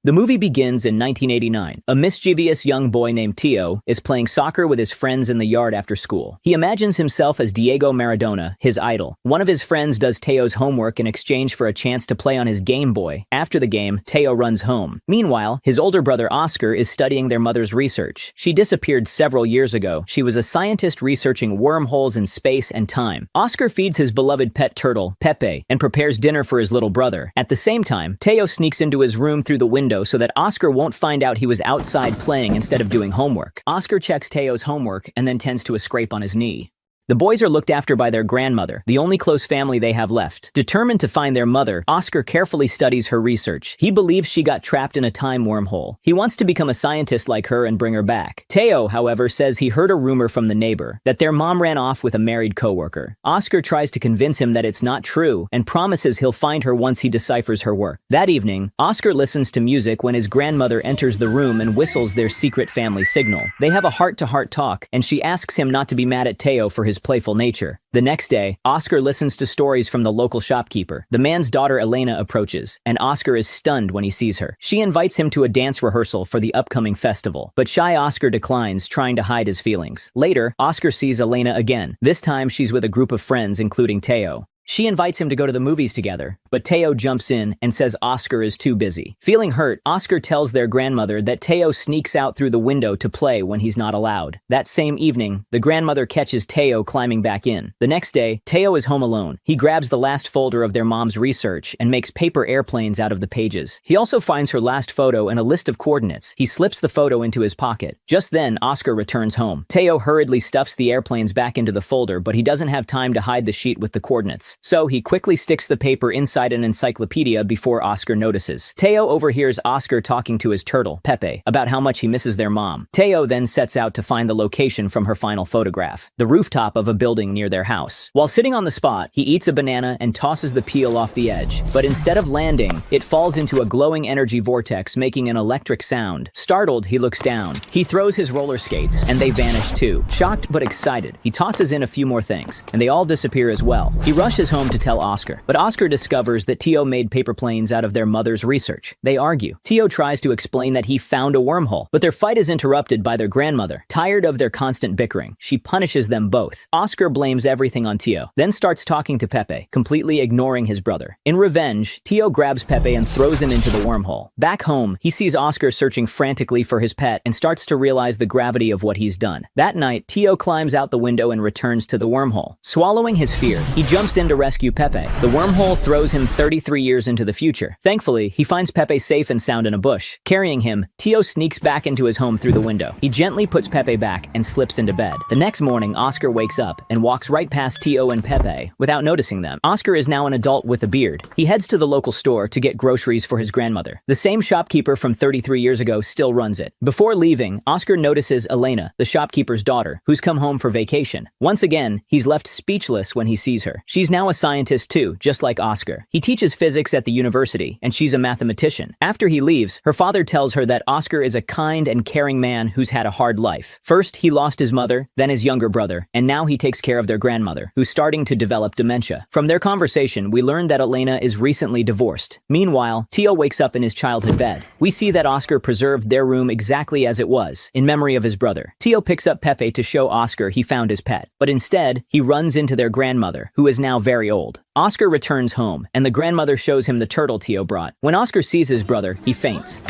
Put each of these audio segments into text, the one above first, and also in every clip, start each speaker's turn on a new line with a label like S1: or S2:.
S1: The movie begins in 1989. A mischievous young boy named Teo is playing soccer with his friends in the yard after school. He imagines himself as Diego Maradona, his idol. One of his friends does Teo's homework in exchange for a chance to play on his Game Boy. After the game, Teo runs home. Meanwhile, his older brother Oscar is studying their mother's research. She disappeared several years ago. She was a scientist researching wormholes in space and time. Oscar feeds his beloved pet turtle, Pepe, and prepares dinner for his little brother. At the same time, Teo sneaks into his room through the window so that Oscar won't find out he was outside playing instead of doing homework. Oscar checks Teo's homework and then tends to a scrape on his knee. The boys are looked after by their grandmother, the only close family they have left. Determined to find their mother, Oscar carefully studies her research. He believes she got trapped in a time wormhole. He wants to become a scientist like her and bring her back. Teo, however, says he heard a rumor from the neighbor that their mom ran off with a married coworker. Oscar tries to convince him that it's not true and promises he'll find her once he deciphers her work. That evening, Oscar listens to music when his grandmother enters the room and whistles their secret family signal. They have a heart-to-heart talk, and she asks him not to be mad at Teo for his playful nature. The next day, Oscar listens to stories from the local shopkeeper. The man's daughter Elena approaches, and Oscar is stunned when he sees her. She invites him to a dance rehearsal for the upcoming festival, but shy Oscar declines, trying to hide his feelings. Later, Oscar sees Elena again. This time, she's with a group of friends, including Teo. She invites him to go to the movies together, but Teo jumps in and says Oscar is too busy. Feeling hurt, Oscar tells their grandmother that Teo sneaks out through the window to play when he's not allowed. That same evening, the grandmother catches Teo climbing back in. The next day, Teo is home alone. He grabs the last folder of their mom's research and makes paper airplanes out of the pages. He also finds her last photo and a list of coordinates. He slips the photo into his pocket. Just then, Oscar returns home. Teo hurriedly stuffs the airplanes back into the folder, but he doesn't have time to hide the sheet with the coordinates. So he quickly sticks the paper inside an encyclopedia before Oscar notices. Teo overhears Oscar talking to his turtle, Pepe, about how much he misses their mom. Teo then sets out to find the location from her final photograph, the rooftop of a building near their house. While sitting on the spot, he eats a banana and tosses the peel off the edge. But instead of landing, it falls into a glowing energy vortex, making an electric sound. Startled, he looks down. He throws his roller skates, and they vanish too. Shocked but excited, he tosses in a few more things, and they all disappear as well. He rushes home to tell Oscar, but Oscar discovers that Teo made paper planes out of their mother's research. They argue. Teo tries to explain that he found a wormhole, but their fight is interrupted by their grandmother. Tired of their constant bickering, she punishes them both. Oscar blames everything on Teo, then starts talking to Pepe, completely ignoring his brother. In revenge, Teo grabs Pepe and throws him into the wormhole. Back home, he sees Oscar searching frantically for his pet and starts to realize the gravity of what he's done. That night, Teo climbs out the window and returns to the wormhole. Swallowing his fear, he jumps in to rescue Pepe. The wormhole throws him 33 years into the future. Thankfully, he finds Pepe safe and sound in a bush. Carrying him, Teo sneaks back into his home through the window. He gently puts Pepe back and slips into bed. The next morning, Oscar wakes up and walks right past Teo and Pepe without noticing them. Oscar is now an adult with a beard. He heads to the local store to get groceries for his grandmother. The same shopkeeper from 33 years ago still runs it. Before leaving, Oscar notices Elena, the shopkeeper's daughter, who's come home for vacation. Once again, he's left speechless when he sees her. She's now a scientist too, just like Oscar. He teaches physics at the university, and she's a mathematician. After he leaves, her father tells her that Oscar is a kind and caring man who's had a hard life. First, he lost his mother, then his younger brother, and now he takes care of their grandmother, who's starting to develop dementia. From their conversation, we learn that Elena is recently divorced. Meanwhile, Teo wakes up in his childhood bed. We see that Oscar preserved their room exactly as it was, in memory of his brother. Teo picks up Pepe to show Oscar he found his pet, but instead, he runs into their grandmother, who is now very old. Oscar returns home, and the grandmother shows him the turtle Teo brought. When Oscar sees his brother, he faints.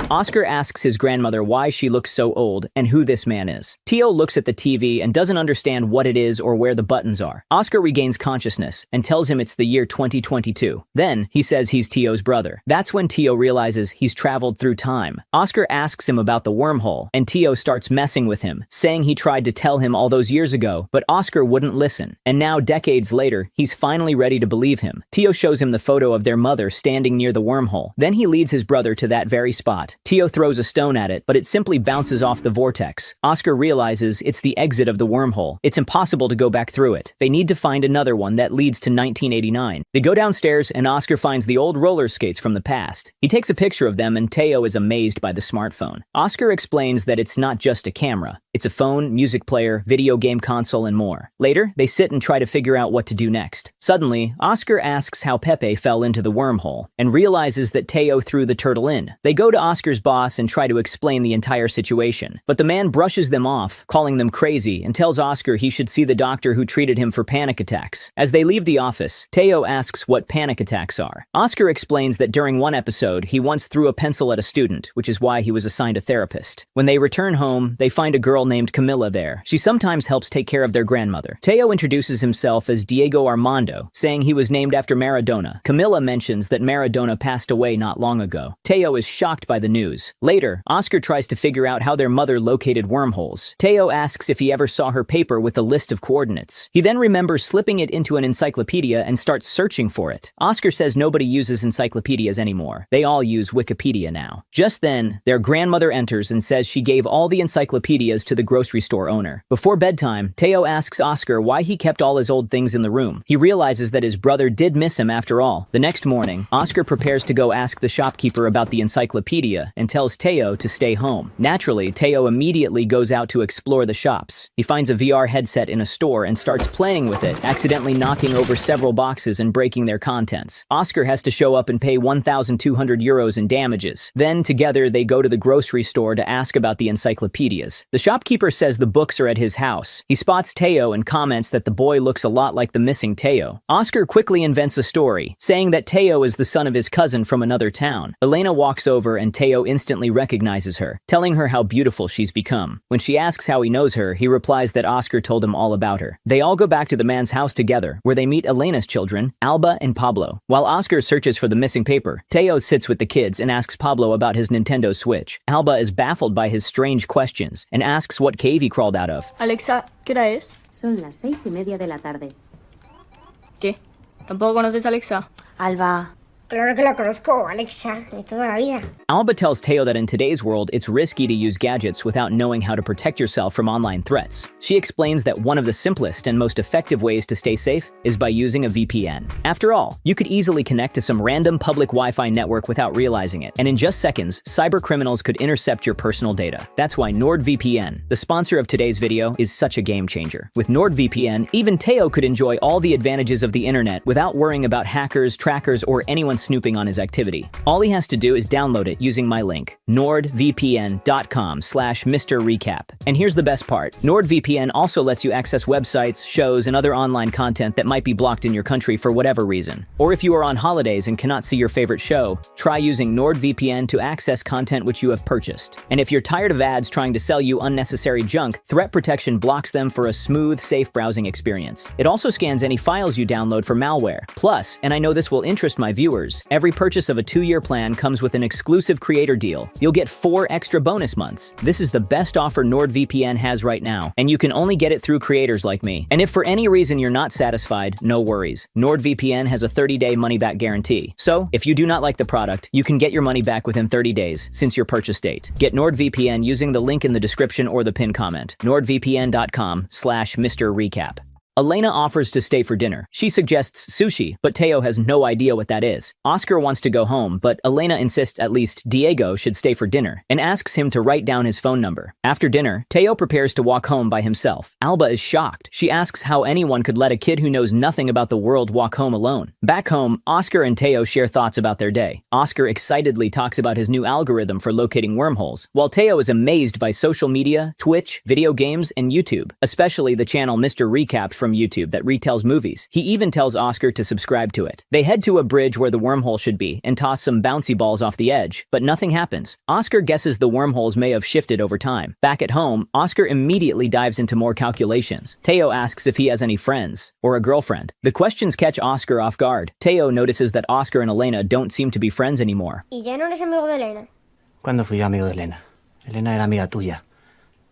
S1: Oscar asks his grandmother why she looks so old and who this man is. Teo looks at the TV and doesn't understand what it is or where the buttons are. Oscar regains consciousness and tells him it's the year 2022. Then, he says he's Teo's brother. That's when Teo realizes he's traveled through time. Oscar asks him about the wormhole, and Teo starts messing with him, saying he tried to tell him all those years ago, but Oscar wouldn't listen. And now, decades later, he's finally ready to believe him. Teo shows him the photo of their mother standing near the wormhole. Then he leads his brother to that very spot, it. Teo throws a stone at it, but it simply bounces off the vortex. Oscar realizes it's the exit of the wormhole. It's impossible to go back through it. They need to find another one that leads to 1989. They go downstairs and Oscar finds the old roller skates from the past. He takes a picture of them and Teo is amazed by the smartphone. Oscar explains that it's not just a camera. It's a phone, music player, video game console, and more. Later, they sit and try to figure out what to do next. Suddenly, Oscar asks how Pepe fell into the wormhole and realizes that Teo threw the turtle in. They go to Oscar's boss and try to explain the entire situation, but the man brushes them off, calling them crazy, and tells Oscar he should see the doctor who treated him for panic attacks. As they leave the office, Teo asks what panic attacks are. Oscar explains that during one episode, he once threw a pencil at a student, which is why he was assigned a therapist. When they return home, they find a girl named Camilla there. She sometimes helps take care of their grandmother. Teo introduces himself as Diego Armando, saying he was named after Maradona. Camilla mentions that Maradona passed away not long ago. Teo is shocked by the news. Later, Oscar tries to figure out how their mother located wormholes. Teo asks if he ever saw her paper with a list of coordinates. He then remembers slipping it into an encyclopedia and starts searching for it. Oscar says nobody uses encyclopedias anymore. They all use Wikipedia now. Just then, their grandmother enters and says she gave all the encyclopedias to the grocery store owner. Before bedtime, Teo asks Oscar why he kept all his old things in the room. He realizes that his brother did miss him after all. The next morning, Oscar prepares to go ask the shopkeeper about the encyclopedia and tells Teo to stay home. Naturally, Teo immediately goes out to explore the shops. He finds a VR headset in a store and starts playing with it, accidentally knocking over several boxes and breaking their contents. Oscar has to show up and pay 1,200 euros in damages. Then, together, they go to the grocery store to ask about the encyclopedias. The shopkeeper says the books are at his house. He spots Teo and comments that the boy looks a lot like the missing Teo. Oscar quickly invents a story, saying that Teo is the son of his cousin from another town. Elena walks over and Teo instantly recognizes her, telling her how beautiful she's become. When she asks how he knows her, he replies that Oscar told him all about her. They all go back to the man's house together, where they meet Elena's children, Alba and Pablo. While Oscar searches for the missing paper, Teo sits with the kids and asks Pablo about his Nintendo Switch. Alba is baffled by his strange questions and asks what cave he crawled out of.
S2: Alexa, ¿qué hora es?
S3: Son las 6:30 de la tarde.
S2: ¿Qué? ¿Tampoco conoces a Alexa?
S3: Alba.
S4: Claro que la conozco, Alexa, de toda la vida.
S1: Alba tells Teo that in today's world, it's risky to use gadgets without knowing how to protect yourself from online threats. She explains that one of the simplest and most effective ways to stay safe is by using a VPN. After all, you could easily connect to some random public Wi-Fi network without realizing it, and in just seconds, cybercriminals could intercept your personal data. That's why NordVPN, the sponsor of today's video, is such a game changer. With NordVPN, even Teo could enjoy all the advantages of the internet without worrying about hackers, trackers, or anyone snooping on his activity. All he has to do is download it using my link, nordvpn.com/MrRecap. And here's the best part. NordVPN also lets you access websites, shows, and other online content that might be blocked in your country for whatever reason. Or if you are on holidays and cannot see your favorite show, try using NordVPN to access content which you have purchased. And if you're tired of ads trying to sell you unnecessary junk, Threat Protection blocks them for a smooth, safe browsing experience. It also scans any files you download for malware. Plus, and I know this will interest my viewers, every purchase of a 2-year plan comes with an exclusive creator deal. You'll get 4 extra bonus months. This is the best offer NordVPN has right now, and you can only get it through creators like me. And if for any reason you're not satisfied, no worries. NordVPN has a 30-day money-back guarantee. So, if you do not like the product, you can get your money back within 30 days since your purchase date. Get NordVPN using the link in the description or the pinned comment. nordvpn.com/MrRecap. Elena offers to stay for dinner. She suggests sushi, but Teo has no idea what that is. Oscar wants to go home, but Elena insists at least Diego should stay for dinner and asks him to write down his phone number. After dinner, Teo prepares to walk home by himself. Alba is shocked. She asks how anyone could let a kid who knows nothing about the world walk home alone. Back home, Oscar and Teo share thoughts about their day. Oscar excitedly talks about his new algorithm for locating wormholes, while Teo is amazed by social media, Twitch, video games, and YouTube, especially the channel Mr. Recapped from YouTube that retells movies. He even tells Oscar to subscribe to it. They head to a bridge where the wormhole should be and toss some bouncy balls off the edge, but nothing happens. Oscar guesses the wormholes may have shifted over time. Back at home, Oscar immediately dives into more calculations. Teo asks if he has any friends or a girlfriend. The questions catch Oscar off guard. Teo notices that Oscar and Elena don't seem to be friends anymore.
S4: ¿Y ya no eres amigo de Elena?
S5: ¿Cuándo fui yo amigo de Elena? Elena era amiga tuya.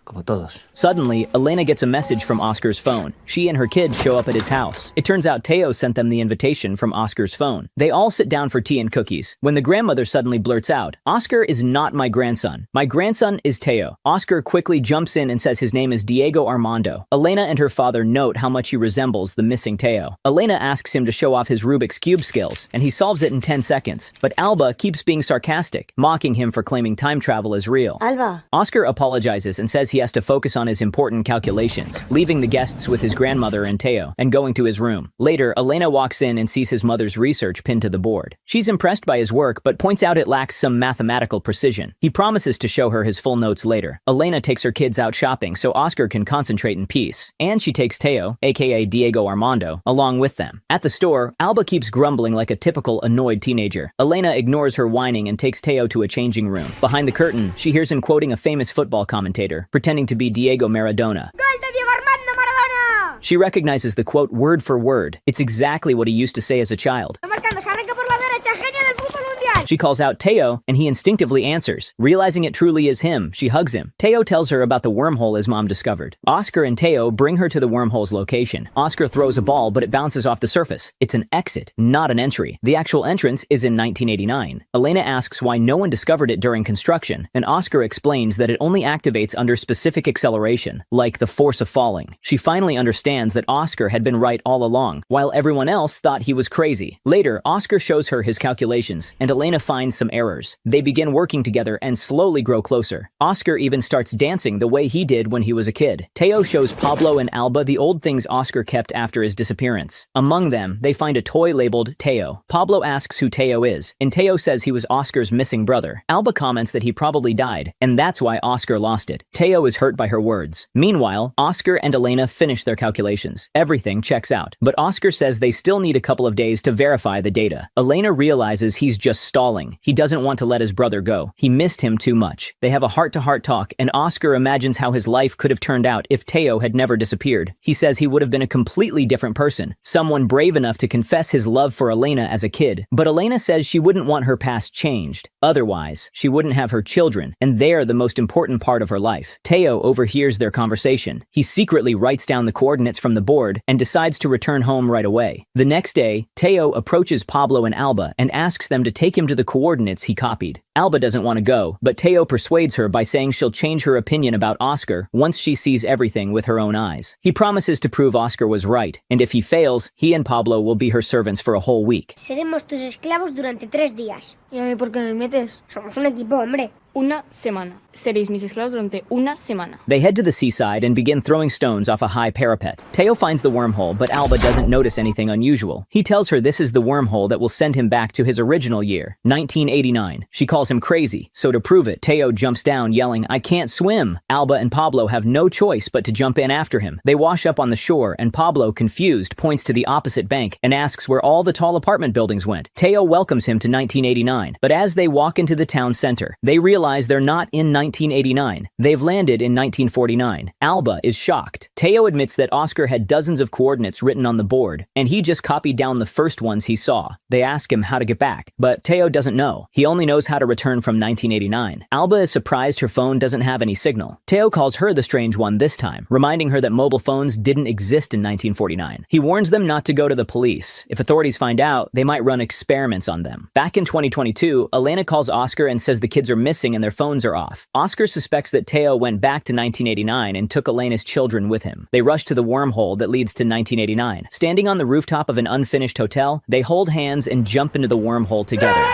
S5: como todos.
S1: Suddenly, Elena gets a message from Oscar's phone. She and her kids show up at his house. It turns out Teo sent them the invitation from Oscar's phone. They all sit down for tea and cookies. When the grandmother suddenly blurts out, "Oscar is not my grandson. My grandson is Teo." Oscar quickly jumps in and says his name is Diego Armando. Elena and her father note how much he resembles the missing Teo. Elena asks him to show off his Rubik's Cube skills, and he solves it in 10 seconds. But Alba keeps being sarcastic, mocking him for claiming time travel is real.
S3: Alba.
S1: Oscar apologizes and says he has to focus on his important calculations, leaving the guests with his grandmother and Teo, and going to his room. Later, Elena walks in and sees his mother's research pinned to the board. She's impressed by his work, but points out it lacks some mathematical precision. He promises to show her his full notes later. Elena takes her kids out shopping so Oscar can concentrate in peace, and she takes Teo, aka Diego Armando, along with them. At the store, Alba keeps grumbling like a typical annoyed teenager. Elena ignores her whining and takes Teo to a changing room. Behind the curtain, she hears him quoting a famous football commentator, pretending to be Diego Maradona.
S4: ¡Gol de Diego Armando Maradona!
S1: She recognizes the quote word for word. It's exactly what he used to say as a child.
S4: Marcando, se arranca por la derecha, genio del fútbol mundial.
S1: She calls out Teo, and he instinctively answers. Realizing it truly is him, she hugs him. Teo tells her about the wormhole his mom discovered. Oscar and Teo bring her to the wormhole's location. Oscar throws a ball, but it bounces off the surface. It's an exit, not an entry. The actual entrance is in 1989. Elena asks why no one discovered it during construction, and Oscar explains that it only activates under specific acceleration, like the force of falling. She finally understands that Oscar had been right all along, while everyone else thought he was crazy. Later, Oscar shows her his calculations, and Elena finds some errors. They begin working together and slowly grow closer. Oscar even starts dancing the way he did when he was a kid. Teo shows Pablo and Alba the old things Oscar kept after his disappearance. Among them, they find a toy labeled Teo. Pablo asks who Teo is, and Teo says he was Oscar's missing brother. Alba comments that he probably died, and that's why Oscar lost it. Teo is hurt by her words. Meanwhile, Oscar and Elena finish their calculations. Everything checks out, but Oscar says they still need a couple of days to verify the data. Elena realizes he's just stalling. He doesn't want to let his brother go. He missed him too much. They have a heart-to-heart talk, and Oscar imagines how his life could have turned out if Teo had never disappeared. He says he would have been a completely different person, someone brave enough to confess his love for Elena as a kid. But Elena says she wouldn't want her past changed. Otherwise, she wouldn't have her children, and they're the most important part of her life. Teo overhears their conversation. He secretly writes down the coordinates from the board and decides to return home right away. The next day, Teo approaches Pablo and Alba and asks them to take him to the coordinates he copied. Alba doesn't want to go, but Teo persuades her by saying she'll change her opinion about Oscar once she sees everything with her own eyes. He promises to prove Oscar was right, and if he fails, he and Pablo will be her servants for a whole week.
S4: Seremos tus esclavos durante 3 días.
S2: ¿Y a mí por qué me metes?
S4: Somos un equipo, hombre.
S2: Una semana. Seréis mis esclavos durante una semana.
S1: They head to the seaside and begin throwing stones off a high parapet. Teo finds the wormhole, but Alba doesn't notice anything unusual. He tells her this is the wormhole that will send him back to his original year, 1989. She calls him crazy, so to prove it, Teo jumps down yelling, "I can't swim!" Alba and Pablo have no choice but to jump in after him. They wash up on the shore, and Pablo, confused, points to the opposite bank and asks where all the tall apartment buildings went. Teo welcomes him to 1989, but as they walk into the town center, they realize they're not in 1989. They've landed in 1949. Alba is shocked. Teo admits that Oscar had dozens of coordinates written on the board, and he just copied down the first ones he saw. They ask him how to get back, but Teo doesn't know. He only knows how to return from 1989. Alba is surprised her phone doesn't have any signal. Teo calls her the strange one this time, reminding her that mobile phones didn't exist in 1949. He warns them not to go to the police. If authorities find out, they might run experiments on them. Back in 2022, Elena calls Oscar and says the kids are missing and their phones are off. Oscar suspects that Teo went back to 1989 and took Elena's children with him. They rush to the wormhole that leads to 1989. Standing on the rooftop of an unfinished hotel, they hold hands and jump into the wormhole together.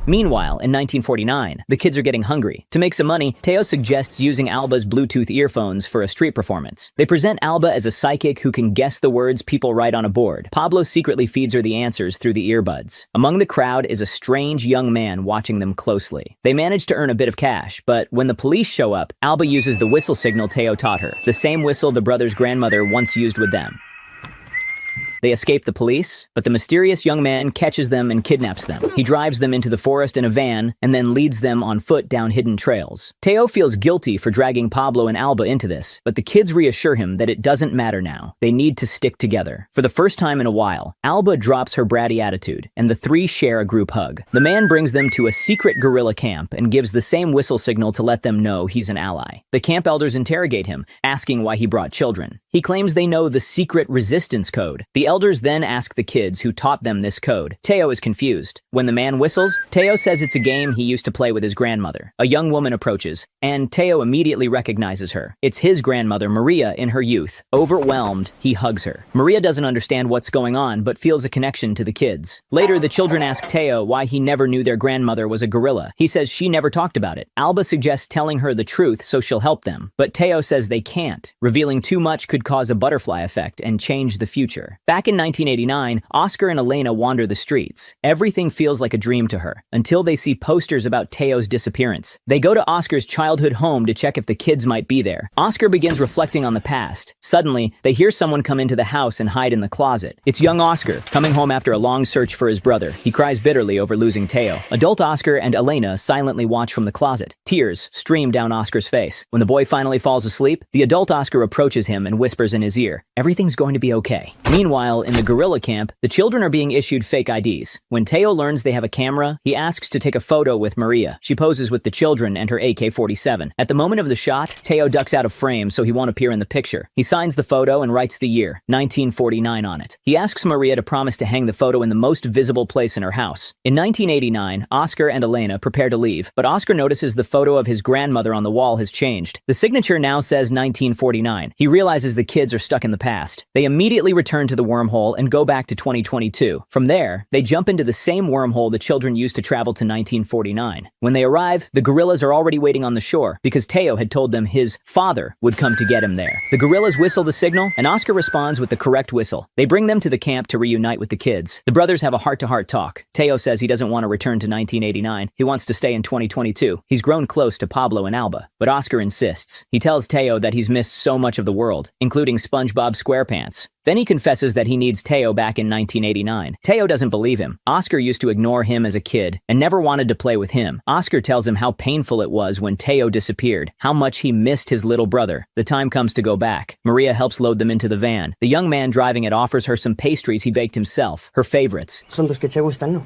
S1: Meanwhile, in 1949, the kids are getting hungry. To make some money, Teo suggests using Alba's Bluetooth earphones for a street performance. They present Alba as a psychic who can guess the words people write on a board. Pablo secretly feeds her the answers through the earbuds. Among the crowd is a strange young man watching them closely. They manage to earn a bit of cash, but when the police show up, Alba uses the whistle signal Teo taught her, the same whistle the brothers' grandmother once used with them. They escape the police, but the mysterious young man catches them and kidnaps them. He drives them into the forest in a van and then leads them on foot down hidden trails. Teo feels guilty for dragging Pablo and Alba into this, but the kids reassure him that it doesn't matter now. They need to stick together. For the first time in a while, Alba drops her bratty attitude, and the three share a group hug. The man brings them to a secret guerrilla camp and gives the same whistle signal to let them know he's an ally. The camp elders interrogate him, asking why he brought children. He claims they know the secret resistance code. The elders then ask the kids who taught them this code. Teo is confused. When the man whistles, Teo says it's a game he used to play with his grandmother. A young woman approaches, and Teo immediately recognizes her. It's his grandmother, Maria, in her youth. Overwhelmed, he hugs her. Maria doesn't understand what's going on, but feels a connection to the kids. Later, the children ask Teo why he never knew their grandmother was a gorilla. He says she never talked about it. Alba suggests telling her the truth so she'll help them, but Teo says they can't. Revealing too much could cause a butterfly effect and change the future. Back in 1989, Oscar and Elena wander the streets. Everything feels like a dream to her, until they see posters about Teo's disappearance. They go to Oscar's childhood home to check if the kids might be there. Oscar begins reflecting on the past. Suddenly, they hear someone come into the house and hide in the closet. It's young Oscar, coming home after a long search for his brother. He cries bitterly over losing Teo. Adult Oscar and Elena silently watch from the closet. Tears stream down Oscar's face. When the boy finally falls asleep, the adult Oscar approaches him and whispers in his ear, "Everything's going to be okay." Meanwhile, in the gorilla camp, the children are being issued fake IDs. When Teo learns they have a camera, he asks to take a photo with Maria. She poses with the children and her AK-47. At the moment of the shot, Teo ducks out of frame so he won't appear in the picture. He signs the photo and writes the year, 1949, on it. He asks Maria to promise to hang the photo in the most visible place in her house. In 1989, Oscar and Elena prepare to leave, but Oscar notices the photo of his grandmother on the wall has changed. The signature now says 1949. He realizes the kids are stuck in the past. They immediately return to the wormhole and go back to 2022. From there, they jump into the same wormhole the children used to travel to 1949. When they arrive, the gorillas are already waiting on the shore because Teo had told them his father would come to get him there. The gorillas whistle the signal, and Oscar responds with the correct whistle. They bring them to the camp to reunite with the kids. The brothers have a heart-to-heart talk. Teo says he doesn't want to return to 1989. He wants to stay in 2022. He's grown close to Pablo and Alba, but Oscar insists. He tells Teo that he's missed so much of the world, including SpongeBob SquarePants. Then he confesses that he needs Teo back in 1989. Teo doesn't believe him. Oscar used to ignore him as a kid and never wanted to play with him. Oscar tells him how painful it was when Teo disappeared, how much he missed his little brother. The time comes to go back. Maria helps load them into the van. The young man driving it offers her some pastries he baked himself, her favorites.
S5: Son tus que te gustan, ¿no?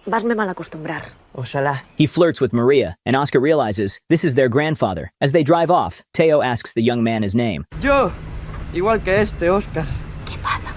S3: Vasme mal acostumbrar.
S5: Ojalá.
S1: He flirts with Maria, and Oscar realizes this is their grandfather. As they drive off, Teo asks the young man his name.
S5: Yo, igual que este, Oscar.
S3: ¿Qué pasa?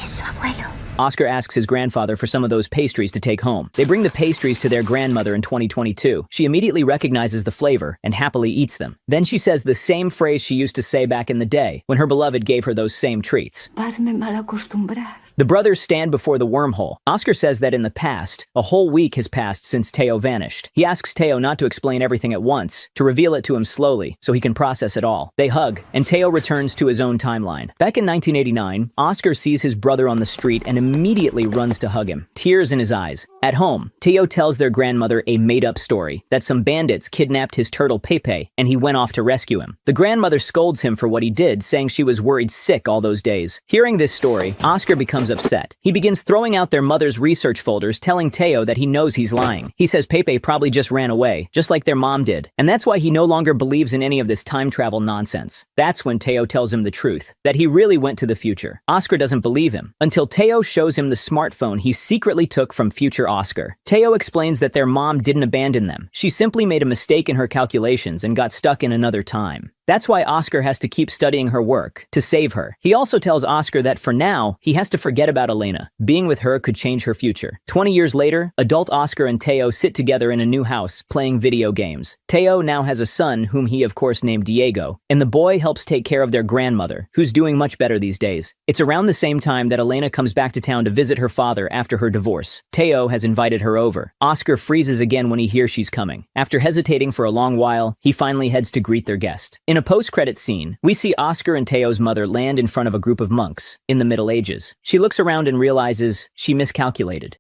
S3: Es su abuelo.
S1: Oscar asks his grandfather for some of those pastries to take home. They bring the pastries to their grandmother in 2022. She immediately recognizes the flavor and happily eats them. Then she says the same phrase she used to say back in the day when her beloved gave her those same treats.
S3: Vasme mal acostumbrar.
S1: The brothers stand before the wormhole. Oscar says that in the past, a whole week has passed since Teo vanished. He asks Teo not to explain everything at once, to reveal it to him slowly, so he can process it all. They hug, and Teo returns to his own timeline. Back in 1989, Oscar sees his brother on the street and immediately runs to hug him, tears in his eyes. At home, Teo tells their grandmother a made-up story, that some bandits kidnapped his turtle Pepe, and he went off to rescue him. The grandmother scolds him for what he did, saying she was worried sick all those days. Hearing this story, Oscar becomes upset. He begins throwing out their mother's research folders, telling Teo that he knows he's lying. He says Pepe probably just ran away, just like their mom did, and that's why he no longer believes in any of this time travel nonsense. That's when Teo tells him the truth, that he really went to the future. Oscar doesn't believe him, until Teo shows him the smartphone he secretly took from future Oscar. Teo explains that their mom didn't abandon them. She simply made a mistake in her calculations and got stuck in another time. That's why Oscar has to keep studying her work, to save her. He also tells Oscar that for now, he has to forget about Elena. Being with her could change her future. 20 years later, adult Oscar and Teo sit together in a new house, playing video games. Teo now has a son, whom he of course named Diego, and the boy helps take care of their grandmother, who's doing much better these days. It's around the same time that Elena comes back to town to visit her father after her divorce. Teo has invited her over. Oscar freezes again when he hears she's coming. After hesitating for a long while, he finally heads to greet their guest. In a post-credit scene, we see Oscar and Teo's mother land in front of a group of monks in the Middle Ages. She looks around and realizes she miscalculated.